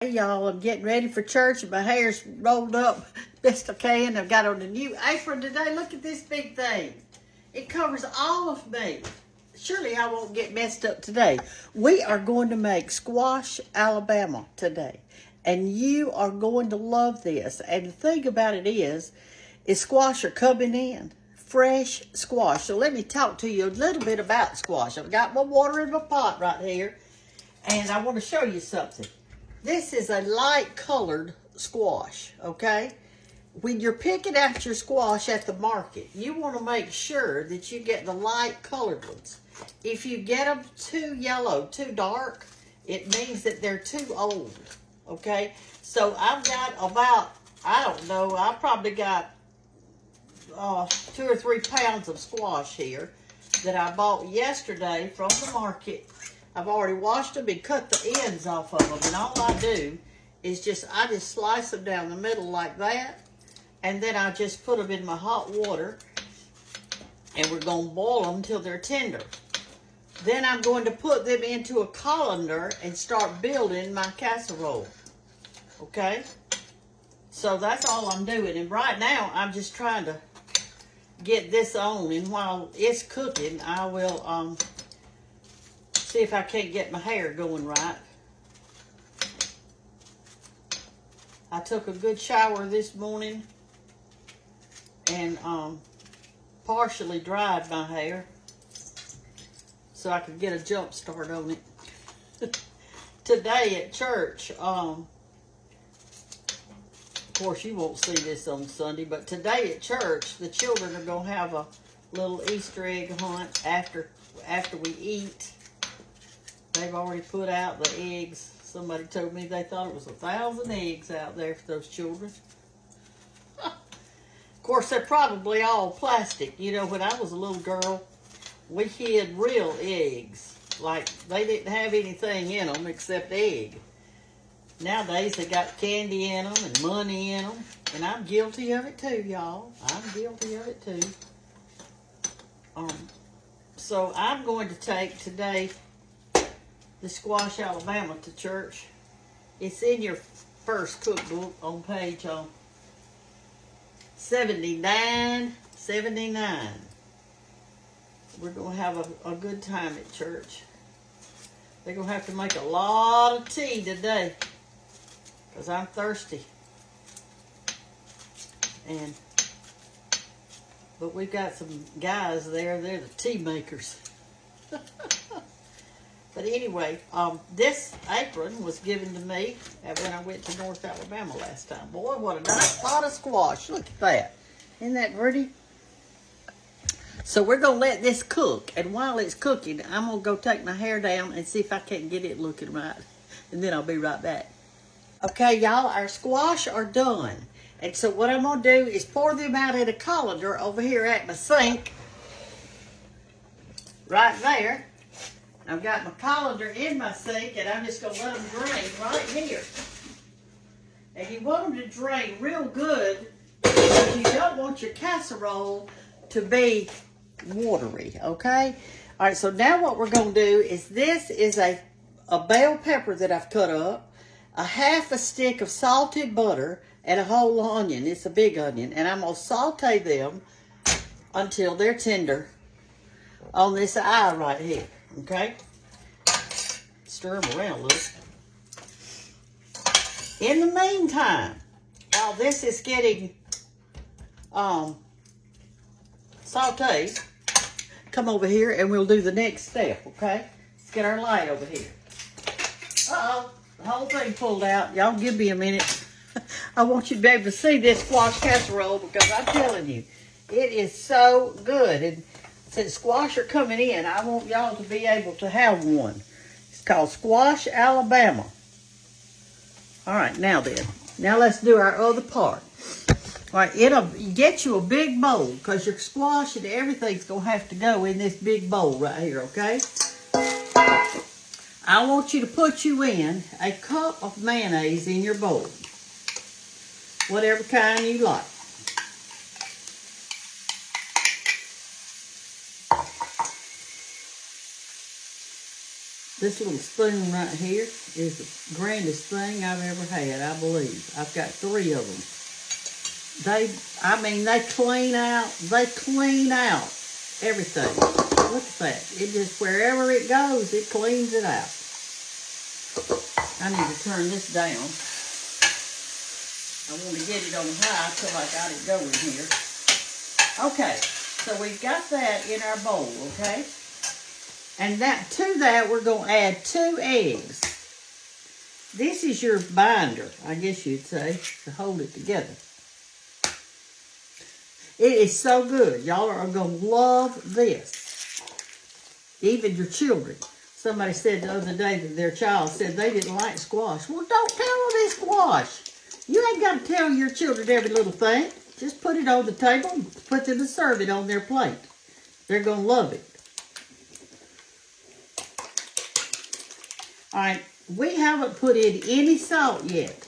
Hey y'all, I'm getting ready for church and my hair's rolled up best I can. I've got on a new apron today. Look at this big thing. It covers all of me. Surely I won't get messed up today. We are going to make squash Alabama today. And you are going to love this. And the thing about it is squash are coming in. Fresh squash. So let me talk to you a little bit about squash. I've got my water in my pot right here. And I want to show you something. This is a light colored squash, okay? When you're picking out your squash at the market, you want to make sure that you get the light colored ones. If you get them too yellow, too dark, it means that they're too old, okay? So I've got about, I don't know, I probably got 2 or 3 pounds of squash here that I bought yesterday from the market. I've already washed them and cut the ends off of them. And all I do is I just slice them down the middle like that. And then I just put them in my hot water. And we're going to boil them until they're tender. Then I'm going to put them into a colander and start building my casserole. Okay? So that's all I'm doing. And right now, I'm just trying to get this on. And while it's cooking, I will see if I can't get my hair going right. I took a good shower this morning and partially dried my hair so I could get a jump start on it. Today at church, of course you won't see this on Sunday, but today at church the children are going to have a little Easter egg hunt after we eat. They've already put out the eggs. Somebody told me they thought it was 1,000 eggs out there for those children. Of course, they're probably all plastic. You know, when I was a little girl, we hid real eggs. Like, they didn't have anything in them except egg. Nowadays, they got candy in them and money in them. And I'm guilty of it too, y'all. I'm guilty of it too. So I'm going to take today the Squash Alabama to church. It's in your first cookbook on page 79. We're going to have a good time at church. They're going to have to make a lot of tea today because I'm thirsty. But we've got some guys there. They're the tea makers. But anyway, this apron was given to me when I went to North Alabama last time. Boy, what a nice pot of squash. Look at that. Isn't that pretty? So we're going to let this cook. And while it's cooking, I'm going to go take my hair down and see if I can't get it looking right. And then I'll be right back. Okay, y'all, our squash are done. And so what I'm going to do is pour them out in a colander over here at my sink. Right there. I've got my colander in my sink, and I'm just going to let them drain right here. And you want them to drain real good because you don't want your casserole to be watery, okay? All right, so now what we're going to do is this is a bell pepper that I've cut up, a half a stick of salted butter, and a whole onion. It's a big onion. And I'm going to saute them until they're tender on this eye right here. Okay? Stir them around a little. In the meantime, while this is getting sauteed, come over here and we'll do the next step, okay? Let's get our light over here. Uh-oh, the whole thing pulled out. Y'all give me a minute. I want you to be able to see this squash casserole because I'm telling you, it is so good. And since squash are coming in, I want y'all to be able to have one. It's called Squash Alabama. All right, now then. Now let's do our other part. All right, it'll get you a big bowl because your squash and everything's going to have to go in this big bowl right here, okay? I want you to put you in a cup of mayonnaise in your bowl. Whatever kind you like. This little spoon right here is the grandest thing I've ever had, I believe. I've got 3 of them. They clean out everything. Look at that. It just, wherever it goes, it cleans it out. I need to turn this down. I want to get it on high till I got it going here. Okay, so we've got that in our bowl, okay? And to that, we're going to add 2 eggs. This is your binder, I guess you'd say, to hold it together. It is so good. Y'all are going to love this. Even your children. Somebody said the other day that their child said they didn't like squash. Well, don't tell them it's squash. You ain't got to tell your children every little thing. Just put it on the table and put them to serve it on their plate. They're going to love it. All right, we haven't put in any salt yet.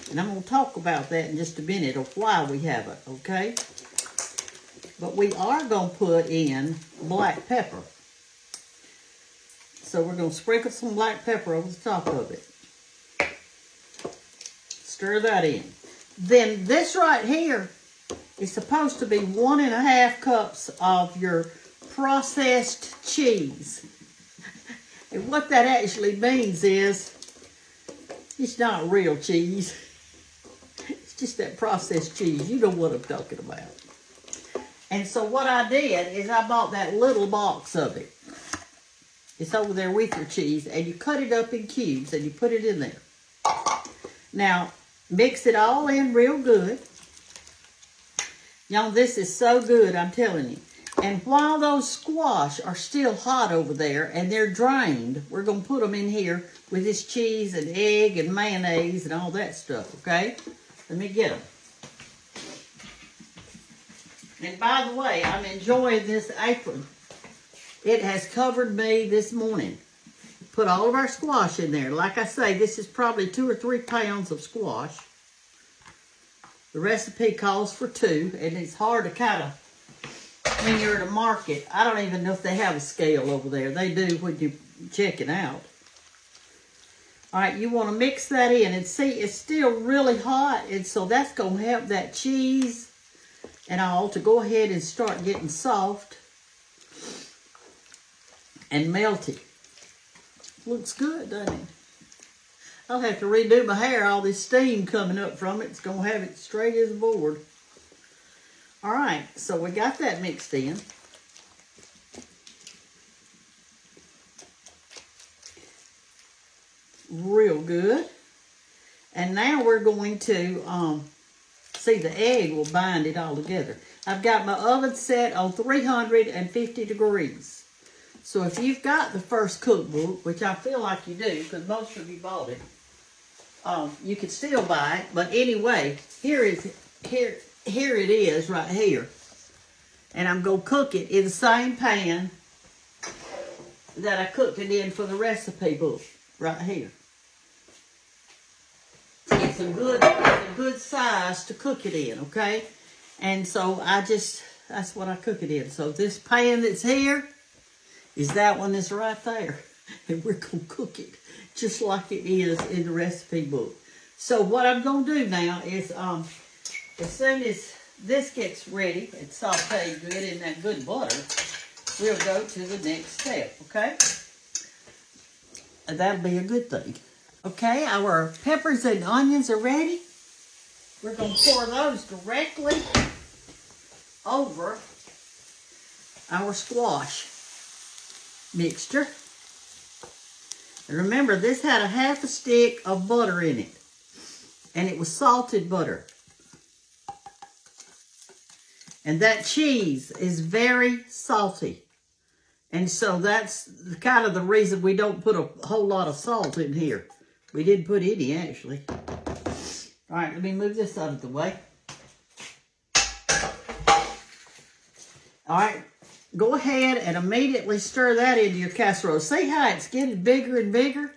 And I'm going to talk about that in just a minute of why we haven't, okay? But we are going to put in black pepper. So we're going to sprinkle some black pepper over the top of it. Stir that in. Then this right here is supposed to be 1.5 cups of your processed cheese. And what that actually means is it's not real cheese. It's just that processed cheese. You know what I'm talking about. And so what I did is I bought that little box of it. It's over there with your cheese. And you cut it up in cubes and you put it in there. Now, mix it all in real good. Y'all, this is so good, I'm telling you. And while those squash are still hot over there and they're drained, we're going to put them in here with this cheese and egg and mayonnaise and all that stuff, okay? Let me get them. And by the way, I'm enjoying this apron. It has covered me this morning. Put all of our squash in there. Like I say, this is probably 2 or 3 pounds of squash. The recipe calls for 2, and it's hard to kind of, when you're at a market, I don't even know if they have a scale over there. They do when you check it out. All right, you want to mix that in, and see, it's still really hot, and so that's going to help that cheese and all to go ahead and start getting soft and melty. Looks good, doesn't it? I'll have to redo my hair. All this steam coming up from it. It's going to have it straight as a board. All right, so we got that mixed in. Real good. And now we're going to, see, the egg will bind it all together. I've got my oven set on 350 degrees. So if you've got the first cookbook, which I feel like you do, because most of you bought it, you could still buy it. But anyway, here it is right here. And I'm going to cook it in the same pan that I cooked it in for the recipe book, right here. It's a good size to cook it in, okay? And so that's what I cook it in. So this pan that's here is that one that's right there. And we're going to cook it just like it is in the recipe book. So what I'm going to do now is, as soon as this gets ready and sauteed good in that good butter, we'll go to the next step, okay? And that'll be a good thing. Okay, our peppers and onions are ready. We're going to pour those directly over our squash mixture. And remember, this had a half a stick of butter in it. And it was salted butter. And that cheese is very salty. And so that's kind of the reason we don't put a whole lot of salt in here. We didn't put any, actually. All right, let me move this out of the way. All right, go ahead and immediately stir that into your casserole. See how it's getting bigger and bigger?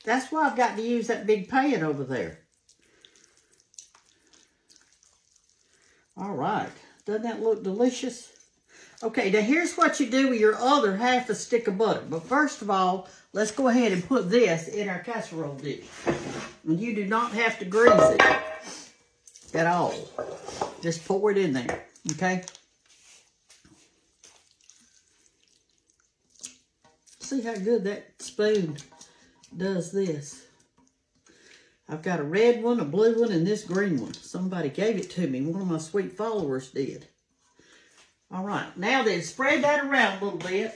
That's why I've got to use that big pan over there. All right, doesn't that look delicious? Okay, now here's what you do with your other half a stick of butter. But first of all, let's go ahead and put this in our casserole dish. And you do not have to grease it at all. Just pour it in there, okay? See how good that spoon does this. I've got a red one, a blue one, and this green one. Somebody gave it to me. One of my sweet followers did. All right, now then, spread that around a little bit,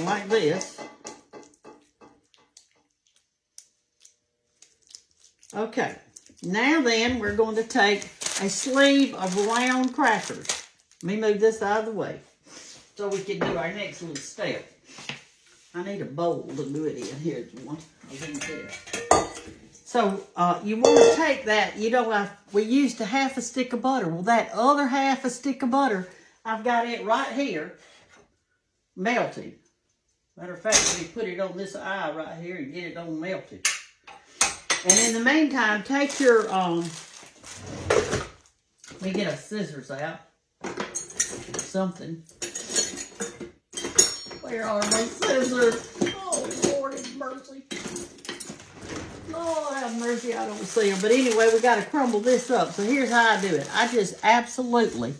like this. Okay, now then, we're going to take a sleeve of round crackers. Let me move this out of the way so we can do our next little step. I need a bowl to do it in. Here's one. I'll do this. So you want to take that, you know, we used a half a stick of butter. Well, that other half a stick of butter, I've got it right here, melted. Matter of fact, we put it on this eye right here and get it on melted. And in the meantime, take your, let me get a scissors out, something. Where are my scissors? Oh, Lord have mercy. Lord have mercy, I don't see them. But anyway, we got to crumble this up. So here's how I do it. I just absolutely,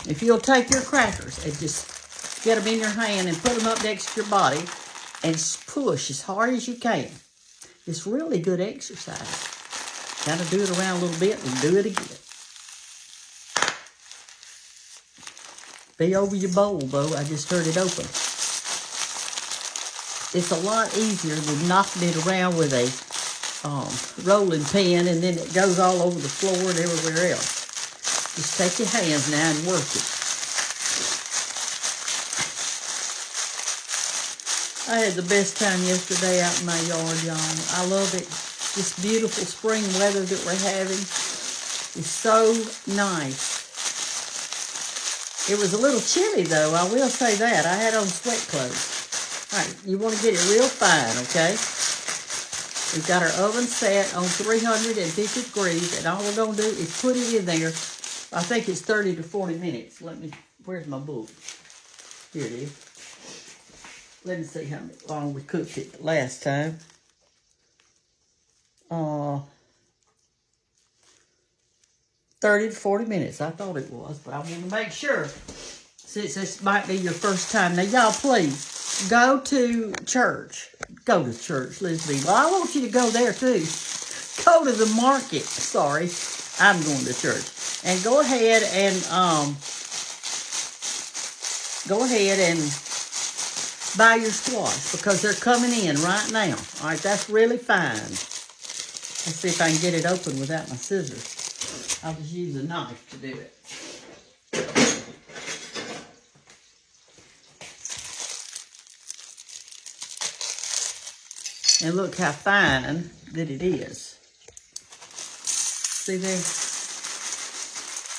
if you'll take your crackers and just get them in your hand and put them up next to your body and push as hard as you can. It's really good exercise. Got to do it around a little bit and do it again. Be over your bowl, though. I just stirred it open. It's a lot easier than knocking it around with a rolling pin and then it goes all over the floor and everywhere else. Just take your hands now and work it. I had the best time yesterday out in my yard, y'all. I love it. This beautiful spring weather that we're having is so nice. It was a little chilly, though. I will say that. I had on sweat clothes. All right, you want to get it real fine, okay? We've got our oven set on 350 degrees, and all we're going to do is put it in there. I think it's 30 to 40 minutes. Where's my book? Here it is. Let me see how long we cooked it last time. 30 to 40 minutes. I thought it was, but I want to make sure, since this might be your first time. Now, y'all, please, go to church. Go to church, Lisbeth. Well, I want you to go there, too. Go to the market. Sorry, I'm going to church. And go ahead and buy your squash, because they're coming in right now. All right, that's really fine. Let's see if I can get it open without my scissors. I'll just use a knife to do it. And look how fine that it is. See there?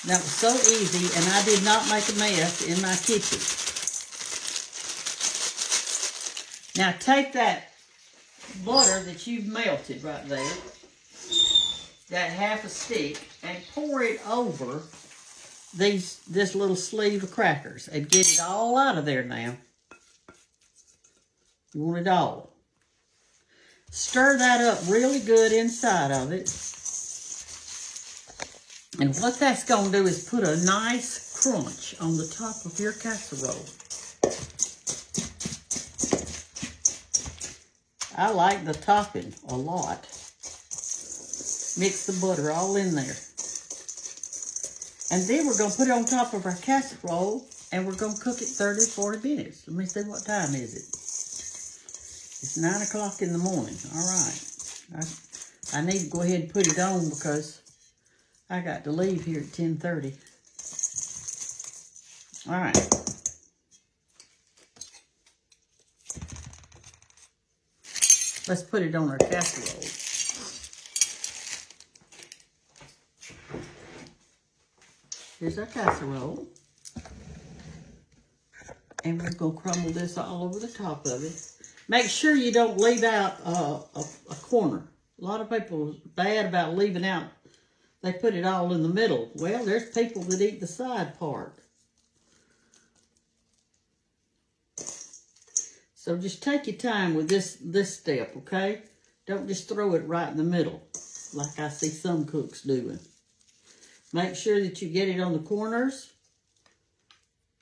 That was so easy, and I did not make a mess in my kitchen. Now take that butter that you've melted right there, that half a stick, and pour it over this little sleeve of crackers and get it all out of there now. You want it all. Stir that up really good inside of it. And what that's going to do is put a nice crunch on the top of your casserole. I like the topping a lot. Mix the butter all in there. And then we're going to put it on top of our casserole and we're going to cook it 30 to 40 minutes. Let me see, what time is it? It's 9 o'clock in the morning. All right. I need to go ahead and put it on because I got to leave here at 10:30. All right. Let's put it on our casserole. Here's our casserole. And we're going to crumble this all over the top of it. Make sure you don't leave out a corner. A lot of people are bad about leaving out. They put it all in the middle. Well, there's people that eat the side part. So just take your time with this step, okay? Don't just throw it right in the middle, like I see some cooks doing. Make sure that you get it on the corners,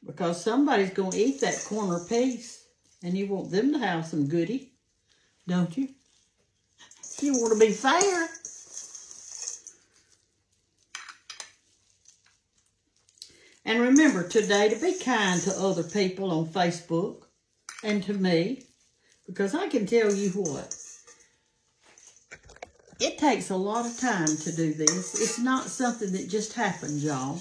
because somebody's going to eat that corner piece, and you want them to have some goodie, don't you? You want to be fair. And remember today to be kind to other people on Facebook and to me, because I can tell you what, it takes a lot of time to do this. It's not something that just happens, y'all.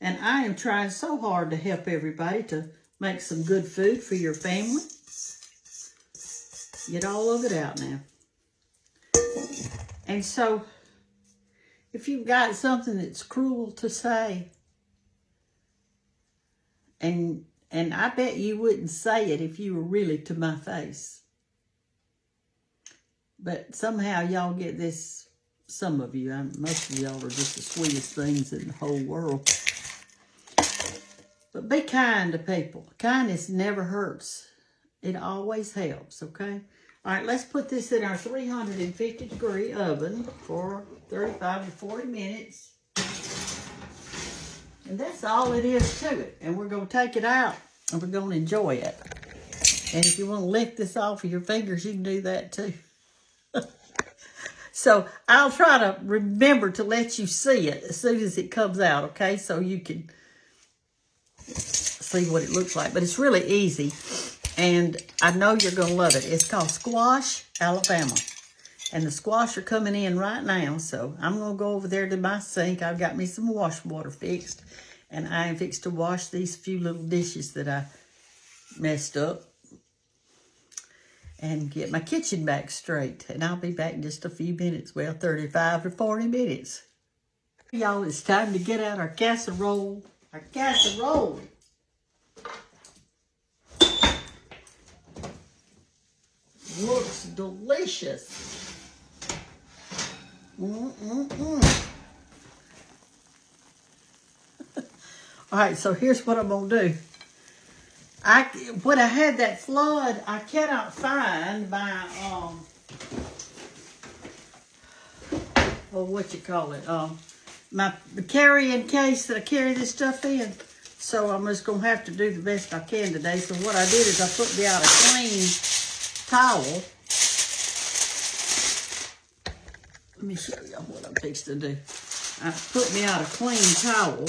And I am trying so hard to help everybody to make some good food for your family. Get all of it out now. And so, if you've got something that's cruel to say, and I bet you wouldn't say it if you were really to my face. But somehow y'all get this, some of you, most of y'all are just the sweetest things in the whole world. But be kind to people. Kindness never hurts. It always helps, okay? All right, let's put this in our 350-degree oven for 35 to 40 minutes. And that's all it is to it. And we're going to take it out and we're going to enjoy it. And if you want to lick this off of your fingers, you can do that too. So I'll try to remember to let you see it as soon as it comes out, okay? So you can see what it looks like. But it's really easy. And I know you're going to love it. It's called Squash, Alabama. And the squash are coming in right now. So I'm going to go over there to my sink. I've got me some wash water fixed. And I am fixed to wash these few little dishes that I messed up. And get my kitchen back straight. And I'll be back in just a few minutes. Well, 35 to 40 minutes. Y'all, it's time to get out our casserole. Our casserole. Looks delicious. All right, so here's what I'm going to do. When I had that flood, I cannot find my, my carrying case that I carry this stuff in. So I'm just going to have to do the best I can today. So what I did is I put me out a clean towel. Let me show y'all what I'm fixing to do. I put me out a clean towel,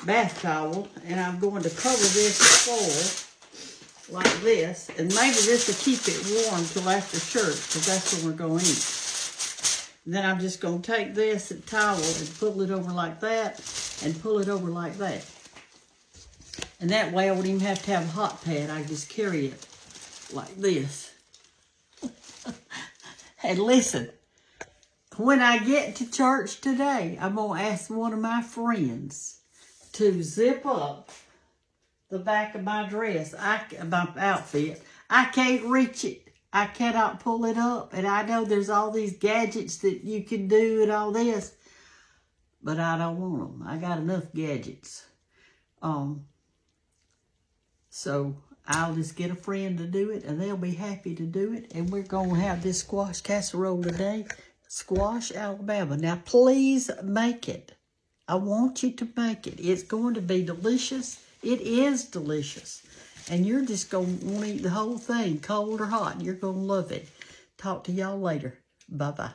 bath towel, and I'm going to cover this foil like this. And maybe this will keep it warm till after church, because that's when we're going to eat. And then I'm just going to take this towel and pull it over like that, and pull it over like that. And that way I wouldn't even have to have a hot pad. I just carry it like this. And listen, when I get to church today, I'm going to ask one of my friends to zip up the back of my dress, my outfit. I can't reach it. I cannot pull it up. And I know there's all these gadgets that you can do and all this, but I don't want them. I got enough gadgets. So I'll just get a friend to do it, and they'll be happy to do it. And we're going to have this squash casserole today. Squash, Alabama. Now, please make it. I want you to make it. It's going to be delicious. It is delicious. And you're just going to want to eat the whole thing, cold or hot. You're going to love it. Talk to y'all later. Bye-bye.